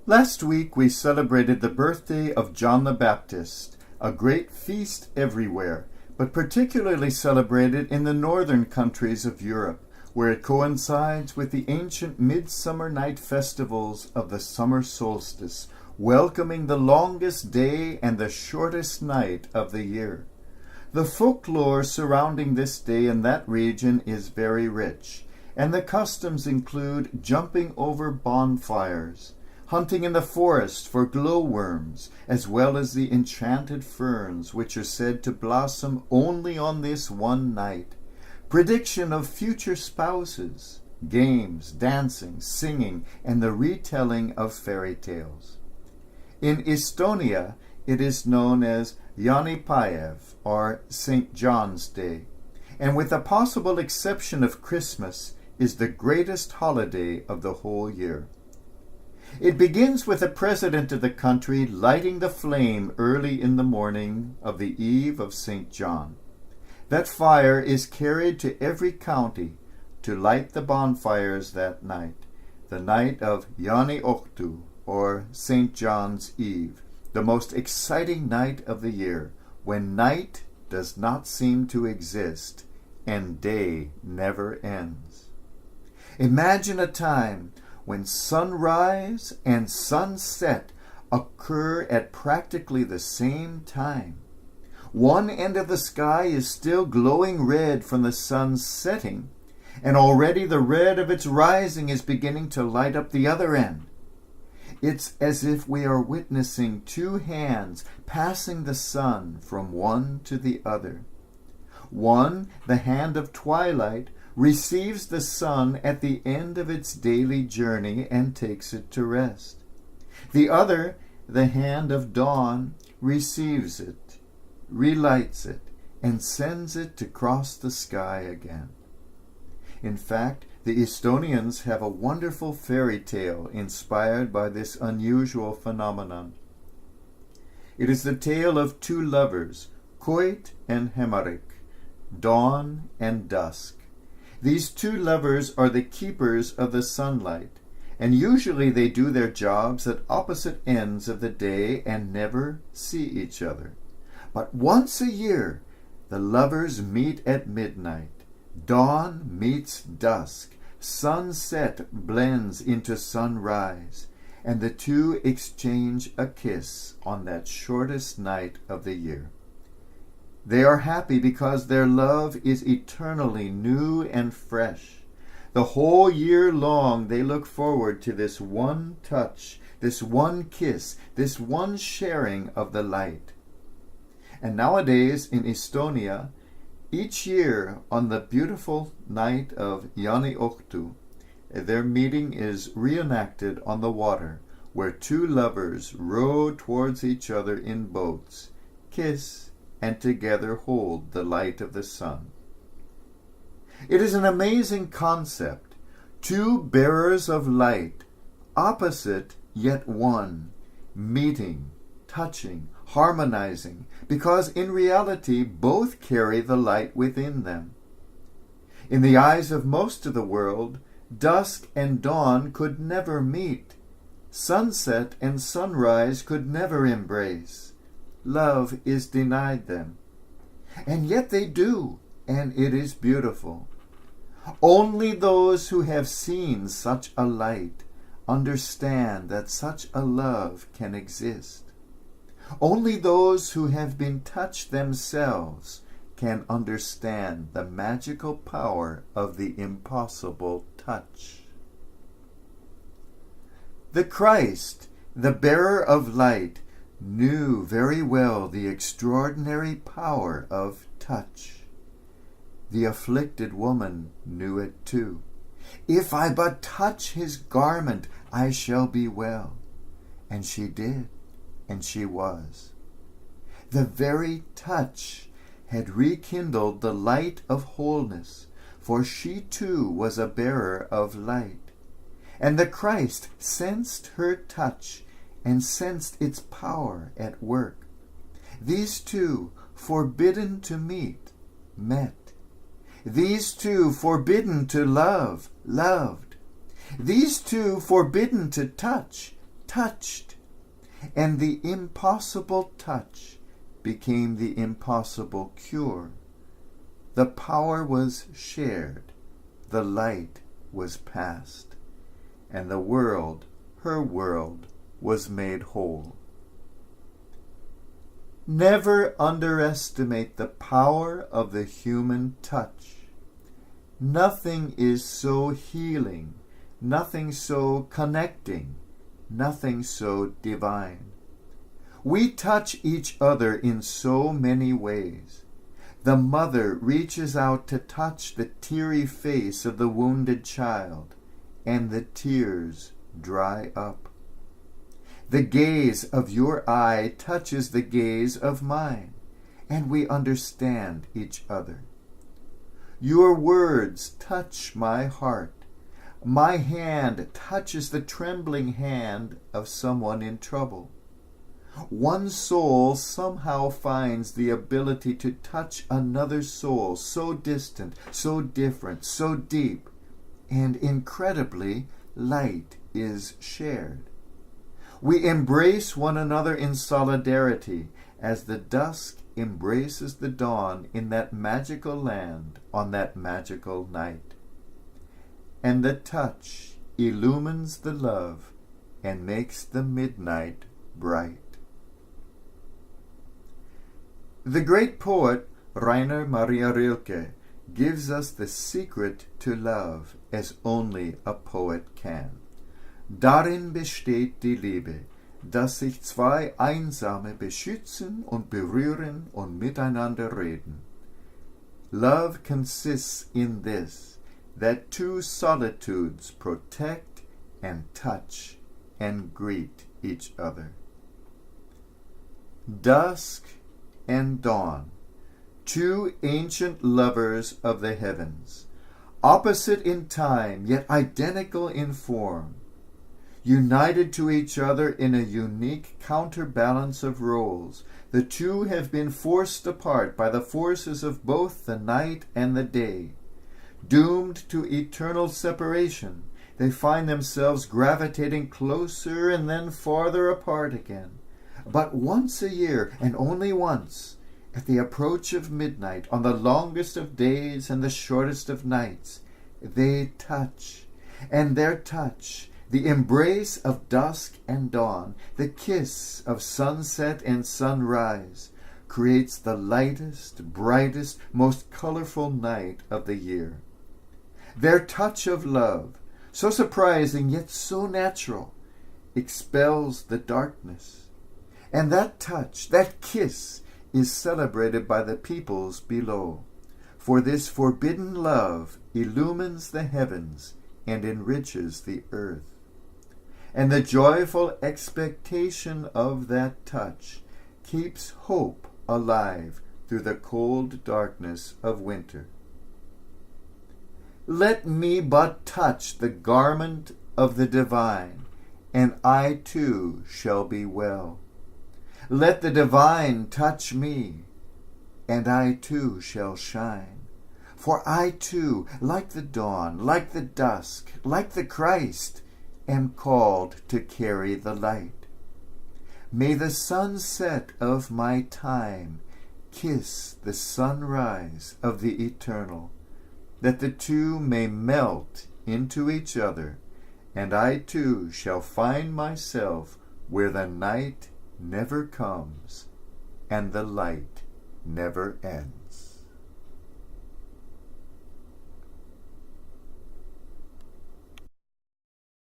Last week we celebrated the birthday of John the Baptist, a great feast everywhere, but particularly celebrated in the northern countries of Europe, where it coincides with the ancient midsummer night festivals of the summer solstice, welcoming the longest day and the shortest night of the year. The folklore surrounding this day in that region is very rich, and the customs include jumping over bonfires, hunting in the forest for glowworms, as well as the enchanted ferns which are said to blossom only on this one night, prediction of future spouses, games, dancing, singing, and the retelling of fairy tales. In Estonia, it is known as Jaanipäev, or St. John's Day, and with the possible exception of Christmas, is the greatest holiday of the whole year. It begins with the president of the country lighting the flame early in the morning of the eve of St. John. That fire is carried to every county to light the bonfires that night, the night of Jaani-Ohtu, or St. John's Eve, the most exciting night of the year, when night does not seem to exist and day never ends. Imagine a time when sunrise and sunset occur at practically the same time. One end of the sky is still glowing red from the sun's setting, and already the red of its rising is beginning to light up the other end. It's as if we are witnessing two hands passing the sun from one to the other. One, the hand of twilight, receives the sun at the end of its daily journey and takes it to rest. The other, the hand of dawn, receives it, relights it, and sends it to cross the sky again. In fact, the Estonians have a wonderful fairy tale inspired by this unusual phenomenon. It is the tale of two lovers, Koit and Hemarik, dawn and dusk. These two lovers are the keepers of the sunlight, and usually they do their jobs at opposite ends of the day and never see each other. But once a year, the lovers meet at midnight. Dawn meets dusk, sunset blends into sunrise, and the two exchange a kiss on that shortest night of the year. They are happy because their love is eternally new and fresh. The whole year long they look forward to this one touch, this one kiss, this one sharing of the light. And nowadays in Estonia, each year on the beautiful night of Jaani-Ohtu, their meeting is reenacted on the water, where two lovers row towards each other in boats, kiss, and together hold the light of the sun. It is an amazing concept. Two bearers of light, opposite yet one, meeting, touching, harmonizing, because in reality both carry the light within them. In the eyes of most of the world, dusk and dawn could never meet. Sunset and sunrise could never embrace. Love is denied them. And yet they do, and it is beautiful. Only those who have seen such a light understand that such a love can exist. Only those who have been touched themselves can understand the magical power of the impossible touch. The Christ, the bearer of light, knew very well the extraordinary power of touch. The afflicted woman knew it too. If I but touch his garment, I shall be well. And she did, and she was. The very touch had rekindled the light of wholeness, for she too was a bearer of light. And the Christ sensed her touch and sensed its power at work. These two, forbidden to meet, met. These two, forbidden to love, loved. These two, forbidden to touch, touched, and the impossible touch became the impossible cure. The power was shared, the light was passed, and the world, her world, was made whole. Never underestimate the power of the human touch. Nothing is so healing, nothing so connecting, nothing so divine. We touch each other in so many ways. The mother reaches out to touch the teary face of the wounded child, and the tears dry up. The gaze of your eye touches the gaze of mine, and we understand each other. Your words touch my heart. My hand touches the trembling hand of someone in trouble. One soul somehow finds the ability to touch another soul so distant, so different, so deep, and incredibly, light is shared. We embrace one another in solidarity as the dusk embraces the dawn in that magical land on that magical night. And the touch illumines the love and makes the midnight bright. The great poet Rainer Maria Rilke gives us the secret to love as only a poet can. Darin besteht die Liebe, dass sich zwei Einsame beschützen und berühren und miteinander reden. Love consists in this, that two solitudes protect and touch and greet each other. Dusk and dawn, two ancient lovers of the heavens, opposite in time yet identical in form, united to each other in a unique counterbalance of roles. The two have been forced apart by the forces of both the night and the day. Doomed to eternal separation, they find themselves gravitating closer and then farther apart again. But once a year, and only once, at the approach of midnight, on the longest of days and the shortest of nights, they touch, and their touch, the embrace of dusk and dawn, the kiss of sunset and sunrise, creates the lightest, brightest, most colorful night of the year. Their touch of love, so surprising yet so natural, expels the darkness. And that touch, that kiss, is celebrated by the peoples below. For this forbidden love illumines the heavens and enriches the earth. And the joyful expectation of that touch keeps hope alive through the cold darkness of winter. Let me but touch the garment of the divine, and I too shall be well. Let the divine touch me, and I too shall shine. For I too, like the dawn, like the dusk, like the Christ, am called to carry the light. May the sunset of my time kiss the sunrise of the eternal, that the two may melt into each other, and I too shall find myself where the night never comes and the light never ends.